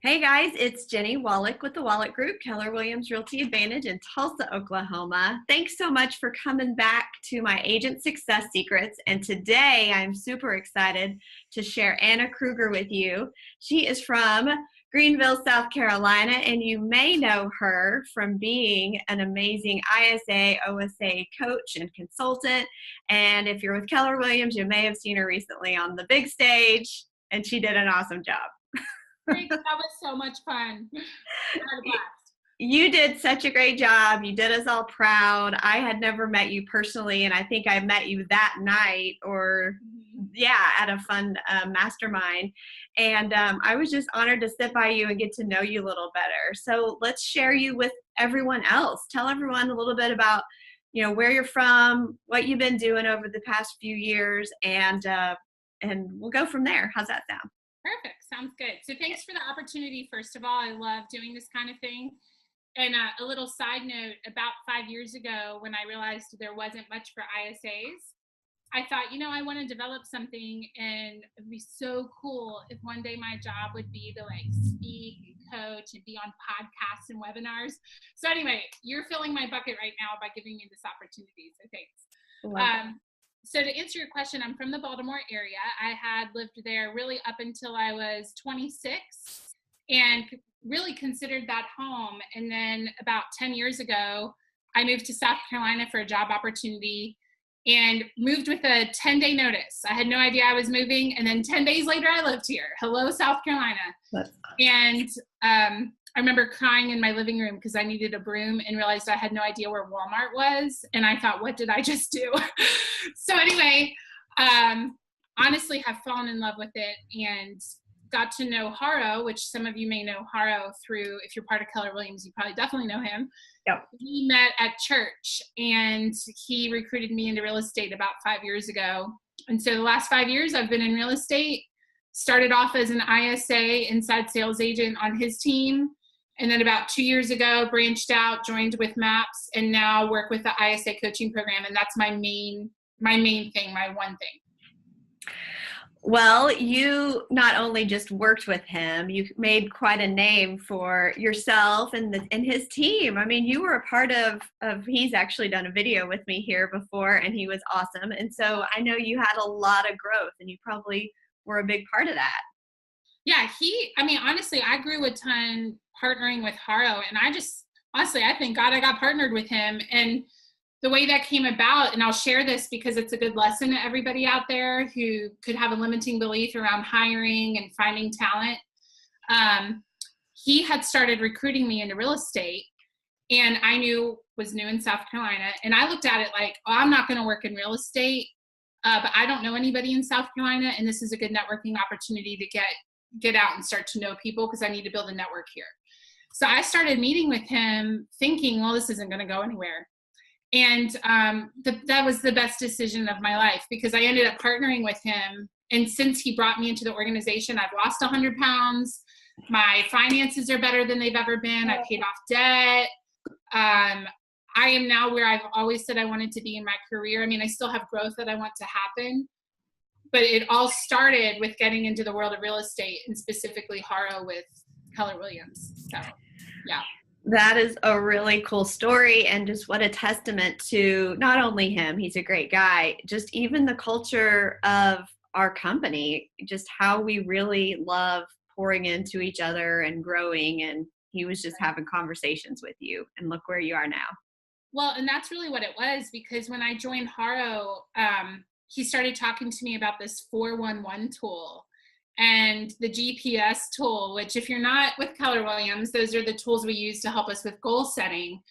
Hey guys, it's Jenny Wolek with the Wolek Group, Keller Williams Realty Advantage in Tulsa, Oklahoma. Thanks so much for coming back to my Agent Success Secrets. And today I'm super excited to share Anna Krueger with you. She is from Greenville, South Carolina, and you may know her from being an amazing ISA, OSA coach and consultant. And if you're with Keller Williams, you may have seen her recently on the big stage, and she did an awesome job. Great. That was so much fun. I had a blast. You did such a great job. You did us all proud. I had never met you personally, and I think I met you that night at a fun mastermind. And I was just honored to sit by you and get to know you a little better. So let's share you with everyone else. Tell everyone a little bit about, where you're from, what you've been doing over the past few years, and we'll go from there. How's that sound? Perfect. Sounds good. So thanks for the opportunity. First of all, I love doing this kind of thing. And a little side note, about 5 years ago, when I realized there wasn't much for ISAs, I thought, I want to develop something, and it'd be so cool if one day my job would be to speak and coach and be on podcasts and webinars. So anyway, you're filling my bucket right now by giving me this opportunity. So thanks. So to answer your question, I'm from the Baltimore area. I had lived there really up until I was 26 and really considered that home. And then about 10 years ago, I moved to South Carolina for a job opportunity and moved with a 10-day notice. I had no idea I was moving. And then 10 days later, I lived here. Hello, South Carolina. And I remember crying in my living room because I needed a broom and realized I had no idea where Walmart was. And I thought, what did I just do? So anyway, honestly have fallen in love with it and got to know Haro, which some of you may know Haro through, if you're part of Keller Williams, you probably definitely know him. Yep. We met at church and he recruited me into real estate about 5 years ago. And so the last 5 years I've been in real estate, started off as an ISA, inside sales agent on his team. And then about 2 years ago, branched out, joined with MAPS, and now work with the ISA coaching program. And that's my main thing, my one thing. Well, you not only just worked with him, you made quite a name for yourself and his team. I mean, you were a part of he's actually done a video with me here before, and he was awesome. And so I know you had a lot of growth, and you probably were a big part of that. Yeah, honestly, I grew a ton partnering with Haro, and I thank God I got partnered with him. And the way that came about, and I'll share this because it's a good lesson to everybody out there who could have a limiting belief around hiring and finding talent. He had started recruiting me into real estate, and I was new in South Carolina. And I looked at it like, I'm not going to work in real estate, but I don't know anybody in South Carolina. And this is a good networking opportunity to get out and start to know people because I need to build a network here. So I started meeting with him thinking, well, this isn't going to go anywhere. And that was the best decision of my life because I ended up partnering with him. And since he brought me into the organization, I've lost 100 pounds. My finances are better than they've ever been. I paid off debt. I am now where I've always said I wanted to be in my career. I mean, I still have growth that I want to happen. But it all started with getting into the world of real estate and specifically Haro with Keller Williams. So, yeah. That is a really cool story, and just what a testament to not only him, he's a great guy, just even the culture of our company, just how we really love pouring into each other and growing. And he was just having conversations with you, and look where you are now. Well, and that's really what it was, because when I joined Haro, he started talking to me about this 411 tool and the GPS tool, which if you're not with Keller Williams, those are the tools we use to help us with goal setting.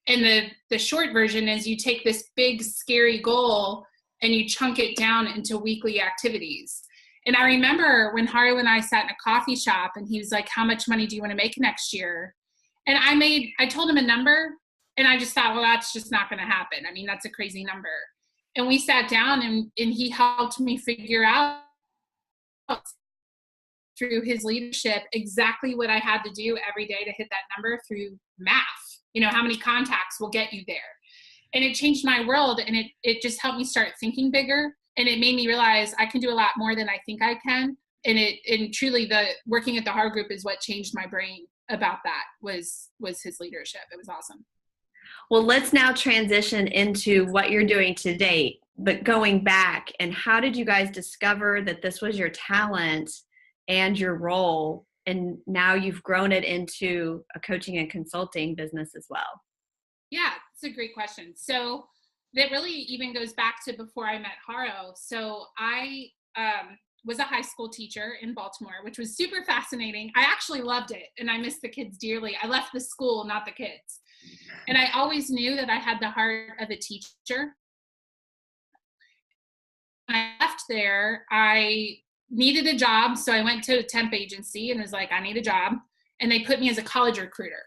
And the short version is you take this big, scary goal and you chunk it down into weekly activities. And I remember when Haro and I sat in a coffee shop and he was like, how much money do you want to make next year? And I told him a number, and I just thought, well, that's just not going to happen. I mean, that's a crazy number. And we sat down and he helped me figure out through his leadership exactly what I had to do every day to hit that number through math. How many contacts will get you there. And it changed my world, and it just helped me start thinking bigger. And it made me realize I can do a lot more than I think I can. and truly the working at the Haro Group is what changed my brain about that was his leadership. It was awesome. Well, let's now transition into what you're doing to date, but going back, and how did you guys discover that this was your talent and your role, and now you've grown it into a coaching and consulting business as well? Yeah, it's a great question. So that really even goes back to before I met Haro. So I was a high school teacher in Baltimore, which was super fascinating. I actually loved it, and I miss the kids dearly. I left the school, not the kids. And I always knew that I had the heart of a teacher. When I left there, I needed a job. So I went to a temp agency and was like, I need a job. And they put me as a college recruiter.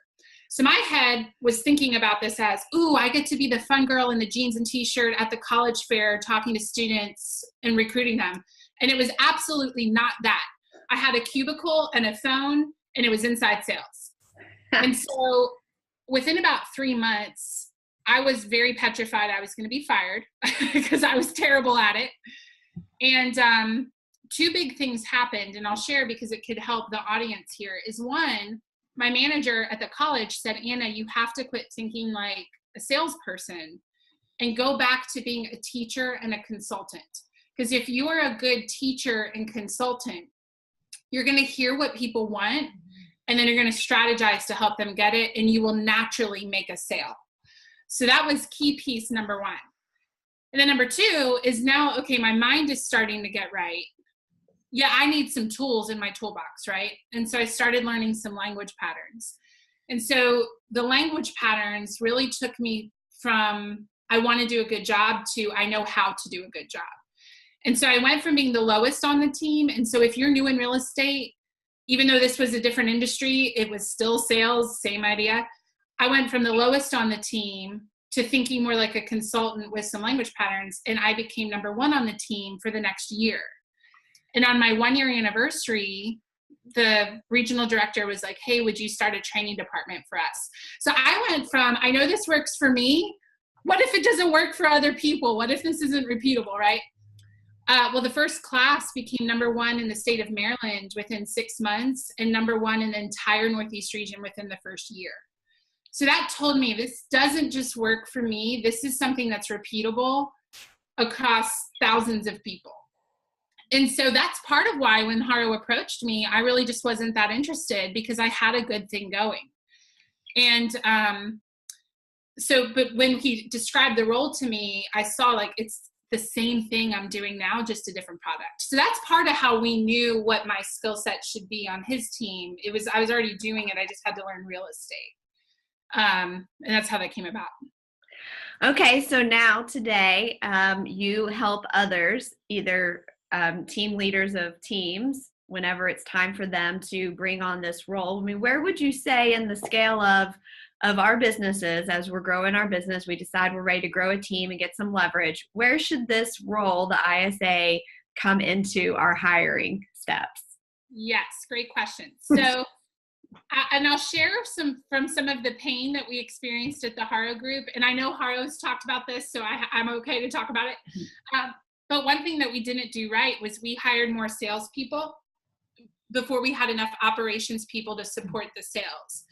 So my head was thinking about this as, ooh, I get to be the fun girl in the jeans and t-shirt at the college fair, talking to students and recruiting them. And it was absolutely not that. I had a cubicle and a phone, and it was inside sales. And so within about 3 months, I was very petrified I was going to be fired because I was terrible at it. And two big things happened, and I'll share because it could help the audience here. Is one, my manager at the college said, Anna, you have to quit thinking like a salesperson and go back to being a teacher and a consultant. Because if you are a good teacher and consultant, you're going to hear what people want, and then you're going to strategize to help them get it, and you will naturally make a sale. So that was key piece number one. And then number two is now, okay, my mind is starting to get right. Yeah, I need some tools in my toolbox, right? And so I started learning some language patterns. And so the language patterns really took me from I want to do a good job to I know how to do a good job. And so I went from being the lowest on the team. And so if you're new in real estate, even though this was a different industry, it was still sales, same idea. I went from the lowest on the team to thinking more like a consultant with some language patterns. And I became number one on the team for the next year. And on my 1-year anniversary, the regional director was like, hey, would you start a training department for us? So I went from, I know this works for me. What if it doesn't work for other people? What if this isn't repeatable, right? Well, the first class became number one in the state of Maryland within 6 months and number one in the entire Northeast region within the first year. So that told me this doesn't just work for me. This is something that's repeatable across thousands of people. And so that's part of why when Haro approached me, I really just wasn't that interested because I had a good thing going. And but when he described the role to me, I saw like it's the same thing I'm doing now, just a different product. So that's part of how we knew what my skill set should be on his team. I was already doing it. I just had to learn real estate. And that's how that came about. Okay, so now today you help others, either team leaders of teams, whenever it's time for them to bring on this role. I mean, where would you say in the scale of our businesses, as we're growing our business, we decide we're ready to grow a team and get some leverage, where should this role, the ISA, come into our hiring steps? Yes, great question. So, and I'll share from some of the pain that we experienced at the Haro Group. And I know Haro's talked about this, so I'm okay to talk about it. But one thing that we didn't do right was we hired more salespeople before we had enough operations people to support the sales.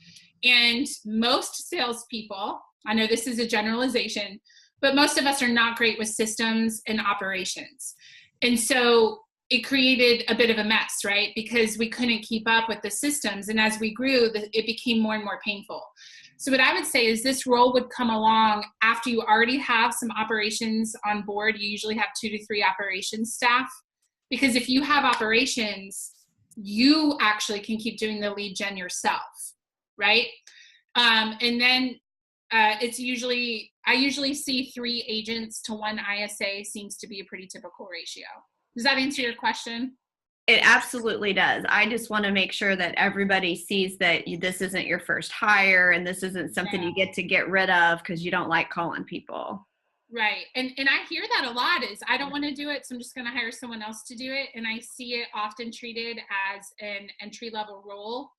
And most salespeople, I know this is a generalization, but most of us are not great with systems and operations. And so it created a bit of a mess, right? Because we couldn't keep up with the systems. And as we grew, it became more and more painful. So what I would say is this role would come along after you already have some operations on board. You usually have 2 to 3 operations staff. Because if you have operations, you actually can keep doing the lead gen yourself, right? And then I usually see 3 agents to 1 ISA seems to be a pretty typical ratio. Does that answer your question? It absolutely does. I just want to make sure that everybody sees that this isn't your first hire and this isn't something you get rid of because you don't like calling people. Right. And I hear that a lot is I don't want to do it, so I'm just going to hire someone else to do it. And I see it often treated as an entry-level role.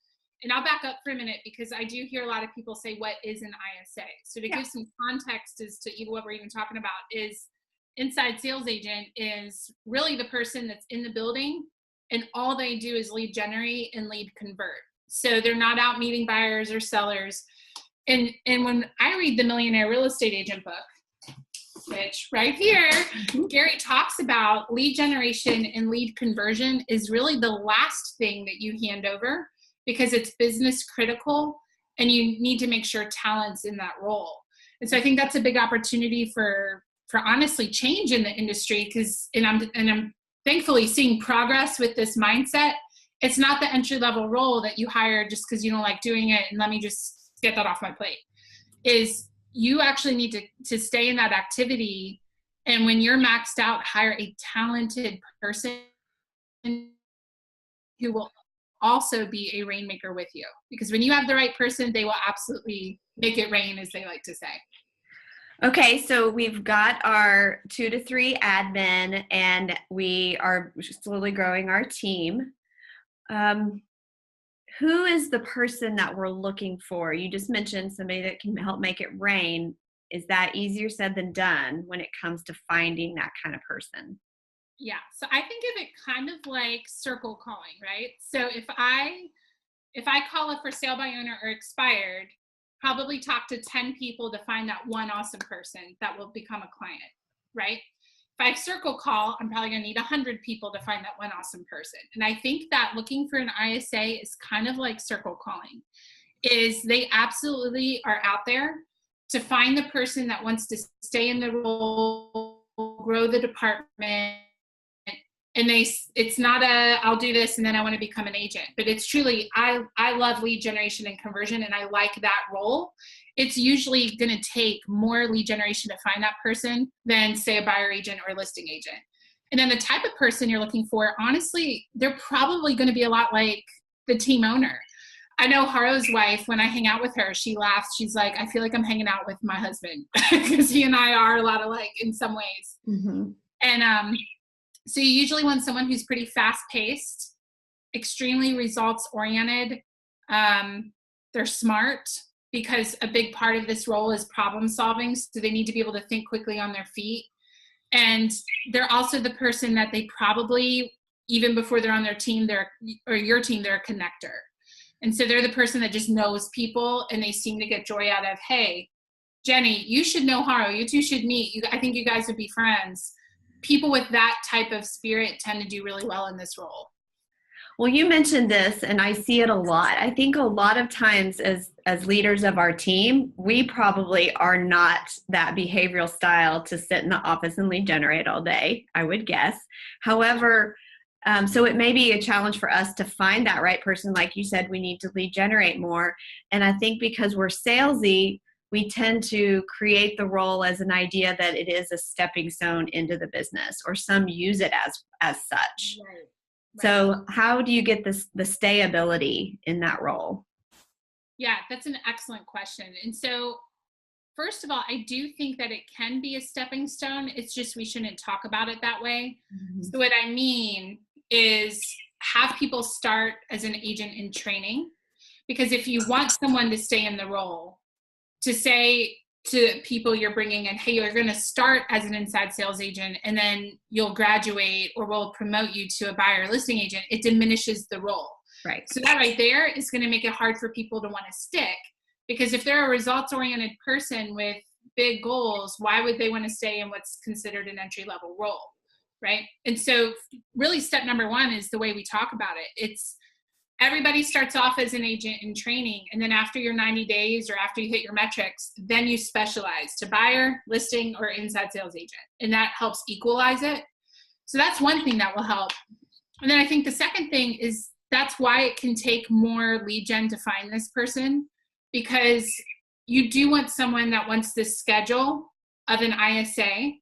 And I'll back up for a minute because I do hear a lot of people say, what is an ISA? So to give some context as to what we're even talking about is inside sales agent is really the person that's in the building and all they do is lead generate and lead convert. So they're not out meeting buyers or sellers. And when I read the Millionaire Real Estate Agent book, which right here, Gary talks about lead generation and lead conversion is really the last thing that you hand over because it's business critical and you need to make sure talent's in that role. And so I think that's a big opportunity for honestly change in the industry because, and I'm thankfully seeing progress with this mindset. It's not the entry level role that you hire just because you don't like doing it and let me just get that off my plate. Is you actually need to stay in that activity. And when you're maxed out, hire a talented person who will also be a rainmaker with you. Because when you have the right person, they will absolutely make it rain, as they like to say. Okay, so we've got our 2 to 3 admin, and we are slowly growing our team. Who is the person that we're looking for? You just mentioned somebody that can help make it rain. Is that easier said than done when it comes to finding that kind of person? Yeah, so I think of it kind of like circle calling, right? So if I call a for sale by owner or expired, probably talk to 10 people to find that one awesome person that will become a client, right? If I circle call, I'm probably going to need 100 people to find that one awesome person. And I think that looking for an ISA is kind of like circle calling, is they absolutely are out there to find the person that wants to stay in the role, grow the department. And it's not I'll do this and then I want to become an agent, but it's truly, I love lead generation and conversion and I like that role. It's usually going to take more lead generation to find that person than say a buyer agent or a listing agent. And then the type of person you're looking for, honestly, they're probably going to be a lot like the team owner. I know Haro's wife, when I hang out with her, she laughs. She's like, I feel like I'm hanging out with my husband because he and I are a lot alike in some ways. Mm-hmm. And, so you usually want someone who's pretty fast-paced, extremely results-oriented. They're smart because a big part of this role is problem solving. So they need to be able to think quickly on their feet. And they're also the person that they probably, even before they're on their team, or your team, they're a connector. And so they're the person that just knows people and they seem to get joy out of, hey, Jenny, you should know Haro. You two should meet. I think you guys would be friends. People with that type of spirit tend to do really well in this role. Well, you mentioned this, and I see it a lot. I think a lot of times as leaders of our team, we probably are not that behavioral style to sit in the office and lead generate all day, I would guess. However, so it may be a challenge for us to find that right person. Like you said, we need to lead generate more. And I think because we're salesy, we tend to create the role as an idea that it is a stepping stone into the business, or some use it as such. Right. So how do you get the stayability in that role? Yeah, that's an excellent question. And so first of all, I do think that it can be a stepping stone. It's just we shouldn't talk about it that way. Mm-hmm. So what I mean is have people start as an agent in training, because if you want someone to stay in the role, to say to people you're bringing in, hey, you're going to start as an inside sales agent and then you'll graduate or we'll promote you to a buyer or listing agent, it diminishes the role. Right. So that right there is going to make it hard for people to want to stick, because if they're a results-oriented person with big goals, why would they want to stay in what's considered an entry-level role, right? And so really step number one is the way we talk about it. It's everybody starts off as an agent in training, and then after your 90 days or after you hit your metrics, then you specialize to buyer, listing, or inside sales agent. And that helps equalize it. So that's one thing that will help. And then I think the second thing is that's why it can take more lead gen to find this person, because you do want someone that wants this schedule of an ISA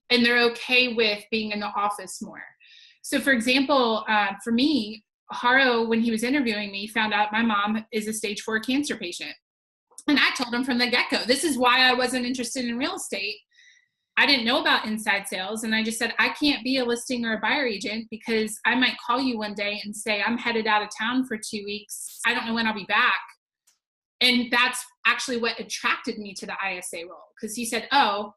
and they're okay with being in the office more. So for example, for me, Haro, when he was interviewing me, found out my mom is a stage 4 cancer patient. And I told him from the get-go, this is why I wasn't interested in real estate. I didn't know about inside sales. And I just said, I can't be a listing or a buyer agent because I might call you one day and say, I'm headed out of town for 2 weeks. I don't know when I'll be back. And that's actually what attracted me to the ISA role. Because he said, oh,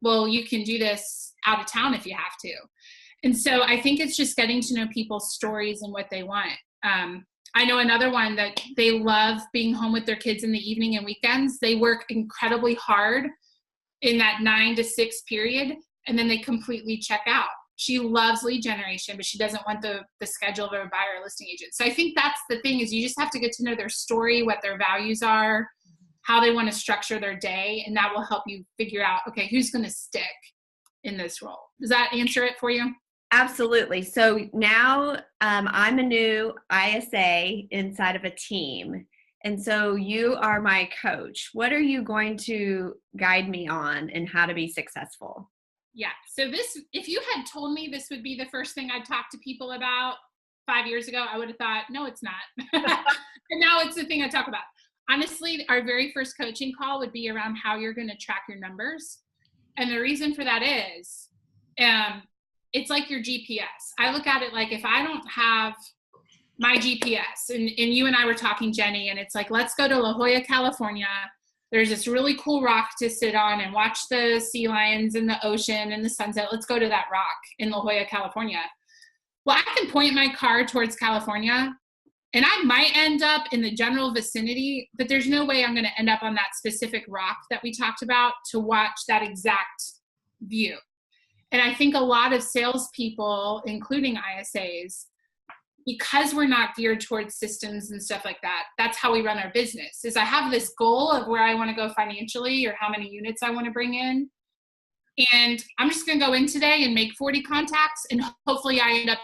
well, you can do this out of town if you have to. And so I think it's just getting to know people's stories and what they want. I know another one that they love being home with their kids in the evening and weekends. They work incredibly hard in that 9 to 6 period, and then they completely check out. She loves lead generation, but she doesn't want the schedule of a buyer or listing agent. So I think that's the thing, is you just have to get to know their story, what their values are, how they want to structure their day, and that will help you figure out, okay, who's going to stick in this role. Does that answer it for you? Absolutely. So now I'm a new ISA inside of a team. And so you are my coach. What are you going to guide me on and how to be successful? Yeah. So this, if you had told me this would be the first thing I'd talk to people about 5 years ago, I would have thought, no, it's not. And now it's the thing I talk about. Honestly, our very first coaching call would be around how you're going to track your numbers. And the reason for that is, it's like your GPS. I look at it like, if I don't have my GPS, and you and I were talking, Jenny, and it's like, let's go to La Jolla, California. There's this really cool rock to sit on and watch the sea lions and the ocean and the sunset. Let's go to that rock in La Jolla, California. Well, I can point my car towards California, and I might end up in the general vicinity, but there's no way I'm going to end up on that specific rock that we talked about to watch that exact view. And I think a lot of salespeople, including ISAs, because we're not geared towards systems and stuff like that, that's how we run our business. Is I have this goal of where I want to go financially or how many units I want to bring in. And I'm just going to go in today and make 40 contacts, and hopefully I end up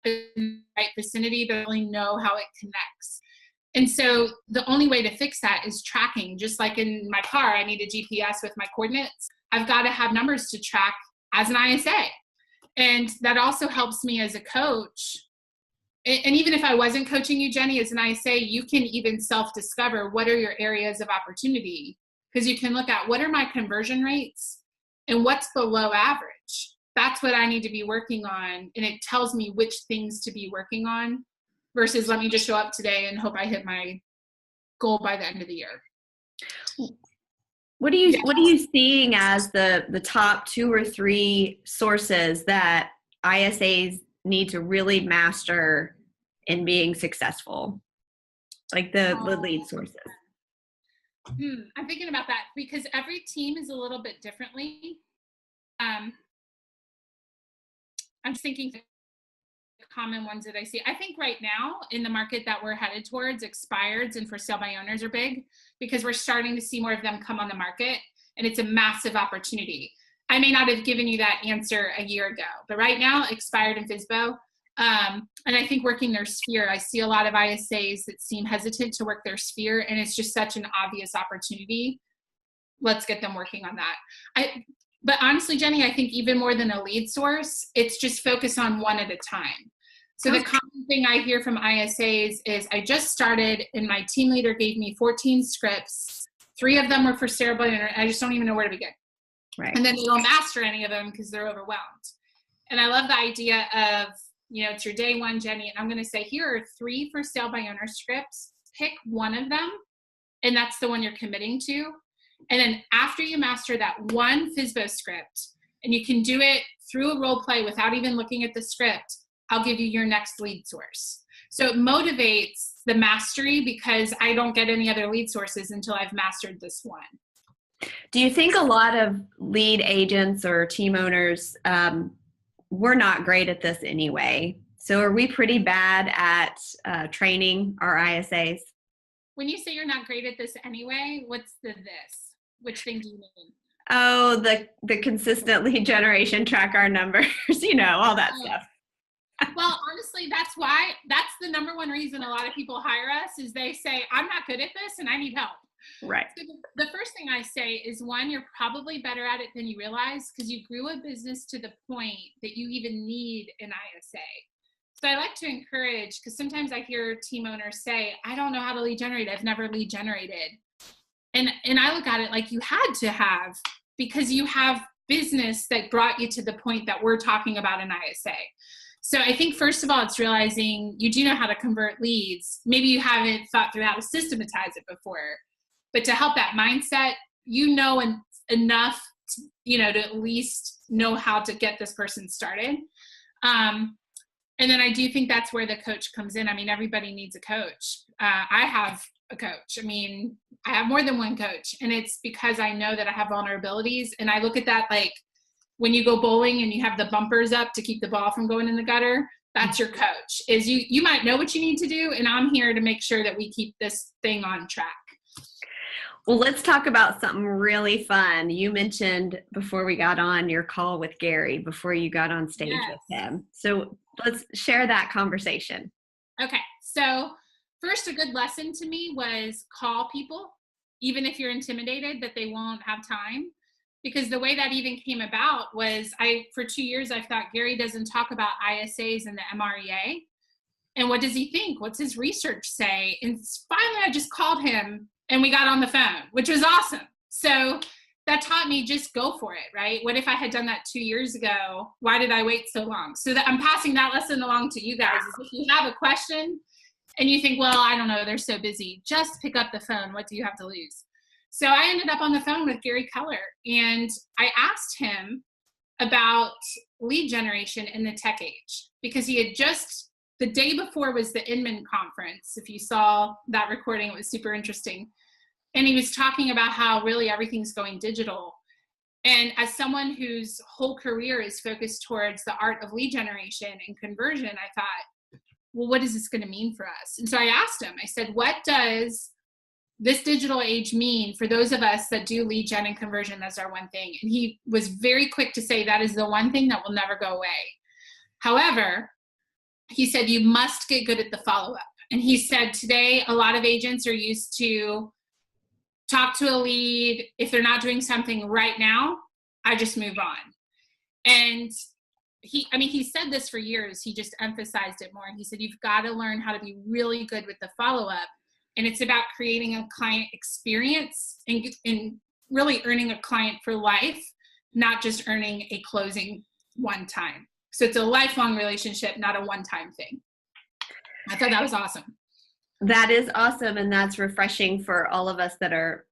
in the right vicinity, but I really know how it connects. And so the only way to fix that is tracking. Just like in my car, I need a GPS with my coordinates. I've got to have numbers to track as an ISA. And that also helps me as a coach. And even if I wasn't coaching you, Jenny, as an ISA, you can even self-discover what are your areas of opportunity, because you can look at what are my conversion rates and what's below average. That's what I need to be working on. And it tells me which things to be working on versus let me just show up today and hope I hit my goal by the end of the year. What are you seeing as the top 2 or 3 sources that ISAs need to really master in being successful? Like the lead sources. I'm thinking about that because every team is a little bit differently. I'm just thinking common ones that I see. I think right now in the market that we're headed towards, expireds and for sale by owners are big because we're starting to see more of them come on the market, and it's a massive opportunity. I may not have given you that answer a year ago, but right now, expired and FSBO. And I think working their sphere, I see a lot of ISAs that seem hesitant to work their sphere, and it's just such an obvious opportunity. Let's get them working on that. But honestly, Jenny, I think even more than a lead source, it's just focus on one at a time. So the common thing I hear from ISAs is I just started and my team leader gave me 14 scripts. 3 of them were for sale by owner. I just don't even know where to begin. Right. And then they don't master any of them because they're overwhelmed. And I love the idea of, it's your day one, Jenny, and I'm going to say, here are 3 for sale by owner scripts. Pick one of them, and that's the one you're committing to. And then after you master that one FSBO script, and you can do it through a role play without even looking at the script, I'll give you your next lead source. So it motivates the mastery because I don't get any other lead sources until I've mastered this one. Do you think a lot of lead agents or team owners, we're not great at this anyway? So are we pretty bad at training our ISAs? When you say you're not great at this anyway, what's this? Which thing do you mean? Oh, the consistent lead generation, track our numbers, all that stuff. Well, honestly, that's the number one reason a lot of people hire us is they say, I'm not good at this and I need help. Right. So the first thing I say is, one, you're probably better at it than you realize because you grew a business to the point that you even need an ISA. So I like to encourage, because sometimes I hear team owners say, I don't know how to lead generate. I've never lead generated. And I look at it like you had to have, because you have business that brought you to the point that we're talking about an ISA. So I think, first of all, it's realizing you do know how to convert leads. Maybe you haven't thought through how to systematize it before. But to help that mindset, enough to at least know how to get this person started. And then I do think that's where the coach comes in. I mean, everybody needs a coach. I have a coach. I mean, I have more than one coach, and it's because I know that I have vulnerabilities. And I look at that like when you go bowling and you have the bumpers up to keep the ball from going in the gutter. That's your coach. Is you might know what you need to do, and I'm here to make sure that we keep this thing on track. Well, let's talk about something really fun. You mentioned before we got on your call with Gary, before you got on stage with him. So let's share that conversation. Okay. So first, a good lesson to me was call people, even if you're intimidated that they won't have time. Because the way that even came about was for 2 years, I thought Gary doesn't talk about ISAs and the MREA. And what does he think? What's his research say? And finally, I just called him and we got on the phone, which was awesome. So that taught me just go for it, right? What if I had done that 2 years ago? Why did I wait so long? So that I'm passing that lesson along to you guys. Is if you have a question and you think, well, I don't know, they're so busy, just pick up the phone. What do you have to lose? So I ended up on the phone with Gary Keller, and I asked him about lead generation in the tech age, because he had just, the day before was the Inman conference. If you saw that recording, it was super interesting. And he was talking about how really everything's going digital. And as someone whose whole career is focused towards the art of lead generation and conversion, I thought, well, what is this going to mean for us? And so I asked him, I said, what does this digital age mean for those of us that do lead gen and conversion as our one thing? And he was very quick to say that is the one thing that will never go away. However, he said, you must get good at the follow-up. And he said, today, a lot of agents are used to talk to a lead. If they're not doing something right now, I just move on. And he said this for years. He just emphasized it more. He said, you've got to learn how to be really good with the follow-up. And it's about creating a client experience and really earning a client for life, not just earning a closing one time. So it's a lifelong relationship, not a one-time thing. I thought that was awesome. That is awesome. And that's refreshing for all of us that are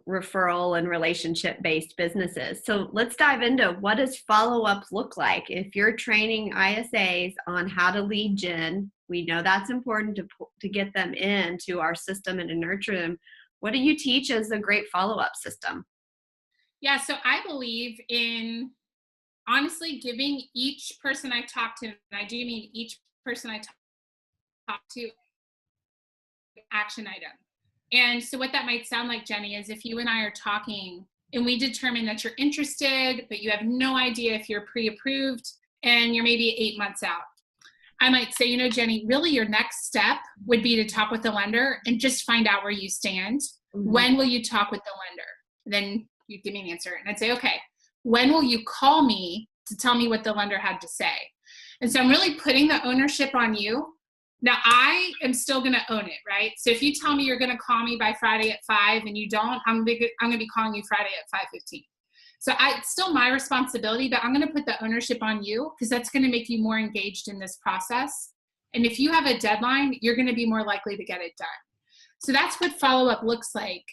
referral and relationship-based businesses. So let's dive into, what does follow-up look like? If you're training ISAs on how to lead gen, we know that's important to get them into our system and to nurture them. What do you teach as a great follow-up system? Yeah, so I believe in honestly giving each person I talk to, and I do mean each person I talk to, action item. And so what that might sound like, Jenny, is if you and I are talking and we determine that you're interested, but you have no idea if you're pre-approved and you're maybe 8 months out, I might say, Jenny, really your next step would be to talk with the lender and just find out where you stand. Mm-hmm. When will you talk with the lender? Then you give me an answer. And I'd say, okay, when will you call me to tell me what the lender had to say? And so I'm really putting the ownership on you. Now, I am still going to own it, right? So if you tell me you're going to call me by Friday at 5 and you don't, I'm going to be calling you Friday at 5:15. So it's still my responsibility, but I'm going to put the ownership on you, because that's going to make you more engaged in this process. And if you have a deadline, you're going to be more likely to get it done. So that's what follow-up looks like.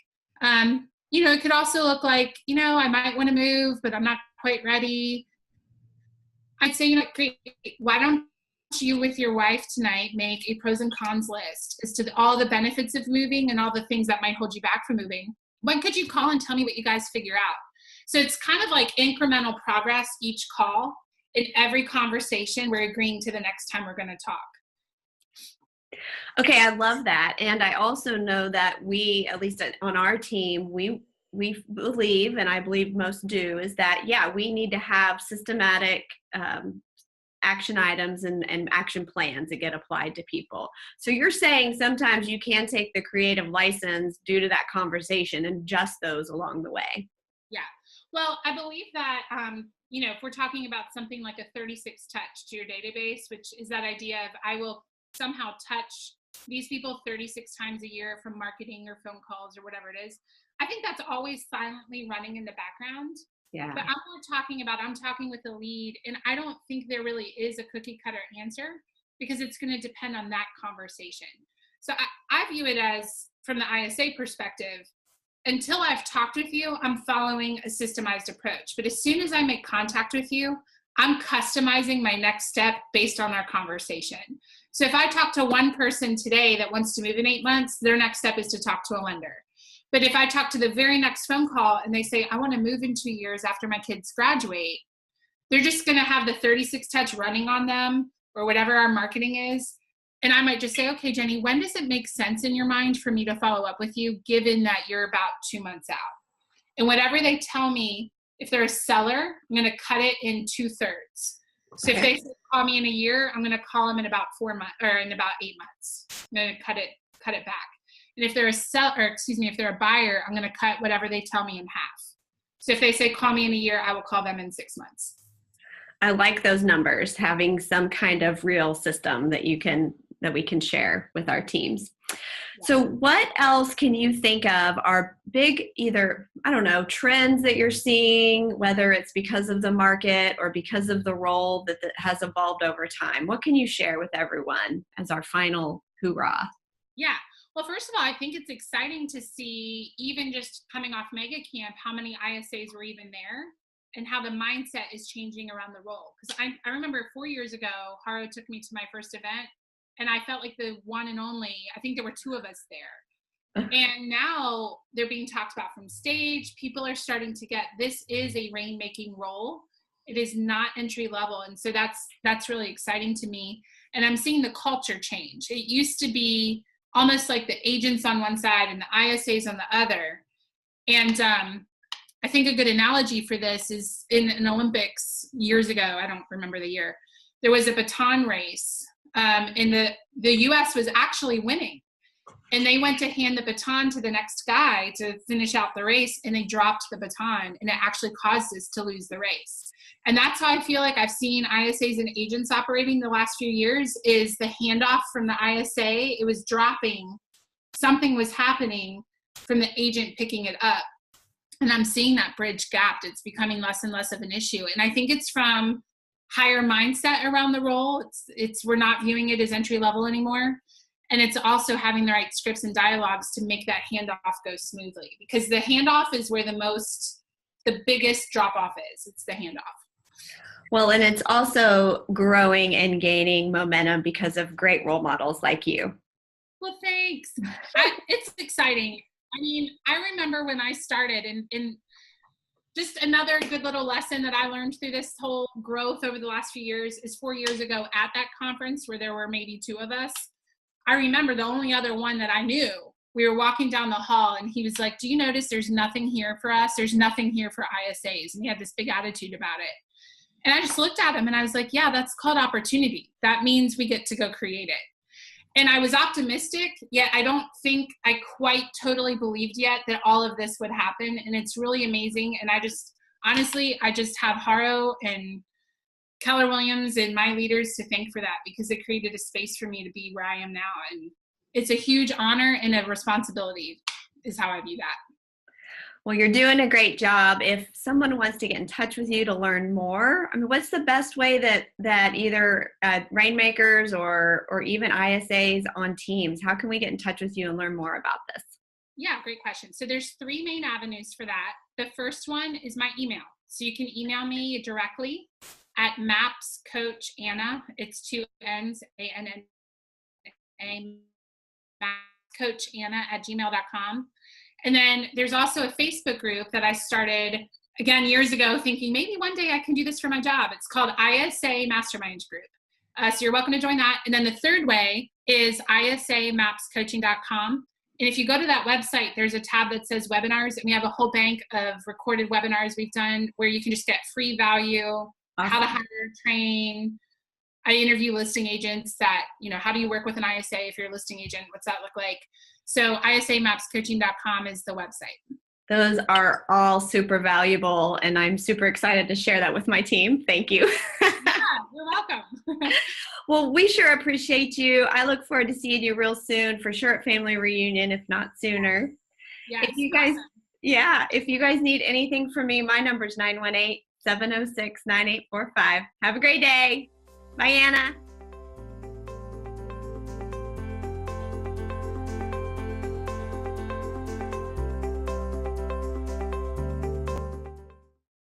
It could also look like, I might want to move, but I'm not quite ready. I'd say, great, why don't you with your wife tonight make a pros and cons list as to all the benefits of moving and all the things that might hold you back from moving? When could you call and tell me what you guys figure out? So it's kind of like incremental progress each call. In every conversation, we're agreeing to the next time we're going to talk. Okay, I love that. And I also know that we, at least on our team, we believe, and I believe most do, is that, we need to have systematic action items and action plans that get applied to people. So you're saying sometimes you can take the creative license due to that conversation and adjust those along the way. Yeah. Well, I believe that, if we're talking about something like a 36 touch to your database, which is that idea of I will somehow touch these people 36 times a year from marketing or phone calls or whatever it is, I think that's always silently running in the background. Yeah. But I'm talking with the lead, and I don't think there really is a cookie cutter answer, because it's going to depend on that conversation. So I view it as, from the ISA perspective, until I've talked with you, I'm following a systemized approach. But as soon as I make contact with you, I'm customizing my next step based on our conversation. So if I talk to one person today that wants to move in 8 months, their next step is to talk to a lender. But if I talk to the very next phone call and they say, I want to move in 2 years after my kids graduate, they're just going to have the 36 touch running on them or whatever our marketing is. And I might just say, okay, Jenny, when does it make sense in your mind for me to follow up with you, given that you're about 2 months out? And whatever they tell me, if they're a seller, I'm going to cut it in 2/3. So if they say, call me in a year, I'm going to call them in about 4 months or in about 8 months. I'm going to cut it back. And if they're if they're a buyer, I'm going to cut whatever they tell me in half. So if they say, call me in a year, I will call them in 6 months. I like those numbers, having some kind of real system that we can share with our teams. Yeah. So what else can you think of are big, either, I don't know, trends that you're seeing, whether it's because of the market or because of the role that has evolved over time? What can you share with everyone as our final hoorah? Yeah. Well, first of all, I think it's exciting to see, even just coming off Mega Camp, how many ISAs were even there and how the mindset is changing around the role. Because I remember 4 years ago, Haro took me to my first event, and I felt like the one and only. I think there were 2 of us there. And now they're being talked about from stage. People are starting to get, this is a rainmaking role. It is not entry level. And so that's really exciting to me. And I'm seeing the culture change. It used to be almost like the agents on one side and the ISAs on the other. And I think a good analogy for this is in an Olympics years ago, I don't remember the year, there was a baton race, and the US was actually winning. And they went to hand the baton to the next guy to finish out the race, and they dropped the baton, and it actually caused us to lose the race. And that's how I feel like I've seen ISAs and agents operating the last few years, is the handoff from the ISA, it was dropping, something was happening from the agent picking it up. And I'm seeing that bridge gapped. It's becoming less and less of an issue. And I think it's from higher mindset around the role. We're not viewing it as entry level anymore. And it's also having the right scripts and dialogues to make that handoff go smoothly. Because the handoff is where the biggest drop off is. It's the handoff. Well, and it's also growing and gaining momentum because of great role models like you. Well, thanks. It's exciting. I mean, I remember when I started, and just another good little lesson that I learned through this whole growth over the last few years is 4 years ago at that conference where there were maybe 2 of us. I remember the only other one that I knew, we were walking down the hall and he was like, do you notice there's nothing here for us? There's nothing here for ISAs. And he had this big attitude about it. And I just looked at him and I was like, yeah, that's called opportunity. That means we get to go create it. And I was optimistic, yet I don't think I quite totally believed yet that all of this would happen. And it's really amazing. And I just have Haro and Keller Williams and my leaders to thank for that, because it created a space for me to be where I am now. And it's a huge honor and a responsibility is how I view that. Well, you're doing a great job. If someone wants to get in touch with you to learn more, I mean, what's the best way that either Rainmakers or even ISAs on teams, how can we get in touch with you and learn more about this? Yeah, great question. So there's 3 main avenues for that. The first one is my email. So you can email me directly at mapscoachanna. It's 2 N's, A-N-N-A, mapscoachanna@gmail.com. And then there's also a Facebook group that I started, again, years ago, thinking maybe one day I can do this for my job. It's called ISA Masterminds Group. So you're welcome to join that. And then the third way is isamapscoaching.com. And if you go to that website, there's a tab that says webinars, and we have a whole bank of recorded webinars we've done where you can just get free value, awesome. How to hire, train. I interview listing agents that, how do you work with an ISA if you're a listing agent? What's that look like? So isamapscoaching.com is the website. Those are all super valuable, and I'm super excited to share that with my team. Thank you. Yeah, you're welcome. Well, we sure appreciate you. I look forward to seeing you real soon, for sure at Family Reunion, if not sooner. Yes, if you guys need anything from me, my number is 918-706-9845. Have a great day. Bye, Anna.